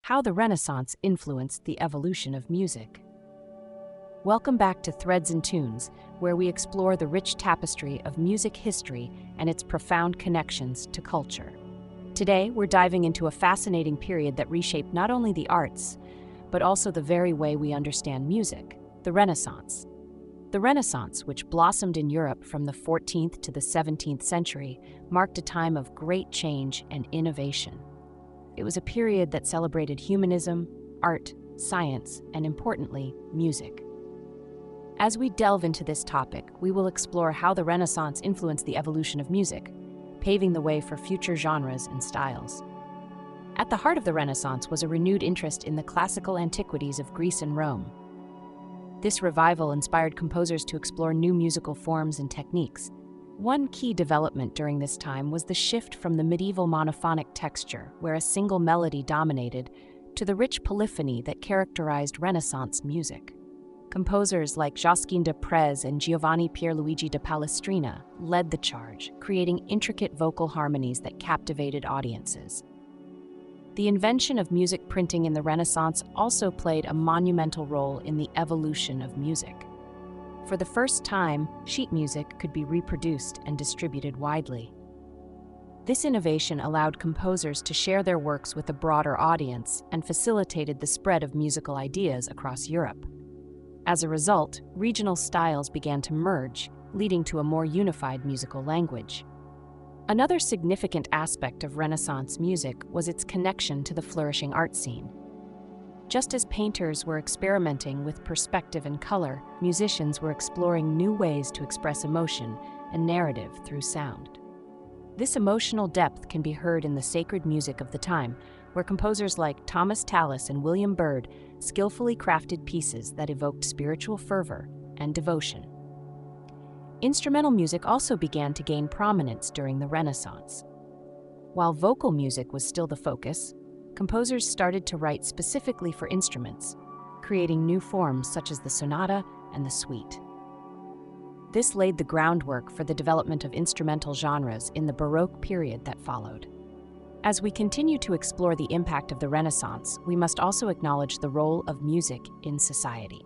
How the Renaissance Influenced the Evolution of Music. Welcome back to Threads and Tunes, where we explore the rich tapestry of music history and its profound connections to culture. Today, we're diving into a fascinating period that reshaped not only the arts, but also the very way we understand music, the Renaissance. The Renaissance, which blossomed in Europe from the 14th to the 17th century, marked a time of great change and innovation. It was a period that celebrated humanism, art, science, and importantly, music. As we delve into this topic, we will explore how the Renaissance influenced the evolution of music, paving the way for future genres and styles. At the heart of the Renaissance was a renewed interest in the classical antiquities of Greece and Rome. This revival inspired composers to explore new musical forms and techniques. One key development during this time was the shift from the medieval monophonic texture, where a single melody dominated, to the rich polyphony that characterized Renaissance music. Composers like Josquin de Prez and Giovanni Pierluigi de Palestrina led the charge, creating intricate vocal harmonies that captivated audiences. The invention of music printing in the Renaissance also played a monumental role in the evolution of music. For the first time, sheet music could be reproduced and distributed widely. This innovation allowed composers to share their works with a broader audience and facilitated the spread of musical ideas across Europe. As a result, regional styles began to merge, leading to a more unified musical language. Another significant aspect of Renaissance music was its connection to the flourishing art scene. Just as painters were experimenting with perspective and color, musicians were exploring new ways to express emotion and narrative through sound. This emotional depth can be heard in the sacred music of the time, where composers like Thomas Tallis and William Byrd skillfully crafted pieces that evoked spiritual fervor and devotion. Instrumental music also began to gain prominence during the Renaissance. While vocal music was still the focus, composers started to write specifically for instruments, creating new forms such as the sonata and the suite. This laid the groundwork for the development of instrumental genres in the Baroque period that followed. As we continue to explore the impact of the Renaissance, we must also acknowledge the role of music in society.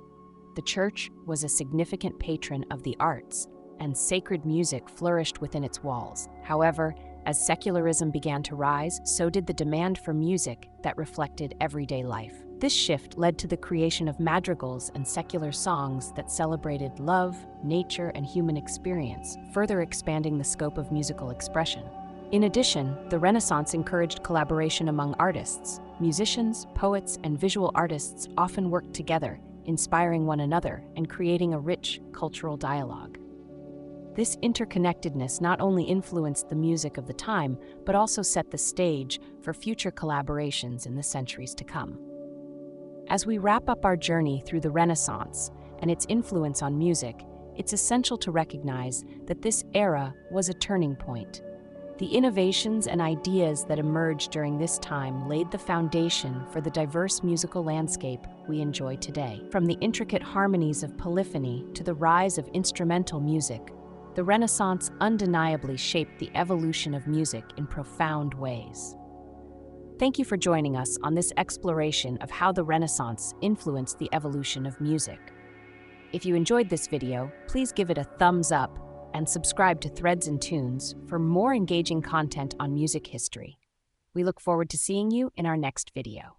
The Church was a significant patron of the arts, and sacred music flourished within its walls. However, as secularism began to rise, so did the demand for music that reflected everyday life. This shift led to the creation of madrigals and secular songs that celebrated love, nature, and human experience, further expanding the scope of musical expression. In addition, the Renaissance encouraged collaboration among artists. Musicians, poets, and visual artists often worked together, inspiring one another and creating a rich cultural dialogue. This interconnectedness not only influenced the music of the time, but also set the stage for future collaborations in the centuries to come. As we wrap up our journey through the Renaissance and its influence on music, it's essential to recognize that this era was a turning point. The innovations and ideas that emerged during this time laid the foundation for the diverse musical landscape we enjoy today. From the intricate harmonies of polyphony to the rise of instrumental music, the Renaissance undeniably shaped the evolution of music in profound ways. Thank you for joining us on this exploration of how the Renaissance influenced the evolution of music. If you enjoyed this video, please give it a thumbs up and subscribe to Threads and Tunes for more engaging content on music history. We look forward to seeing you in our next video.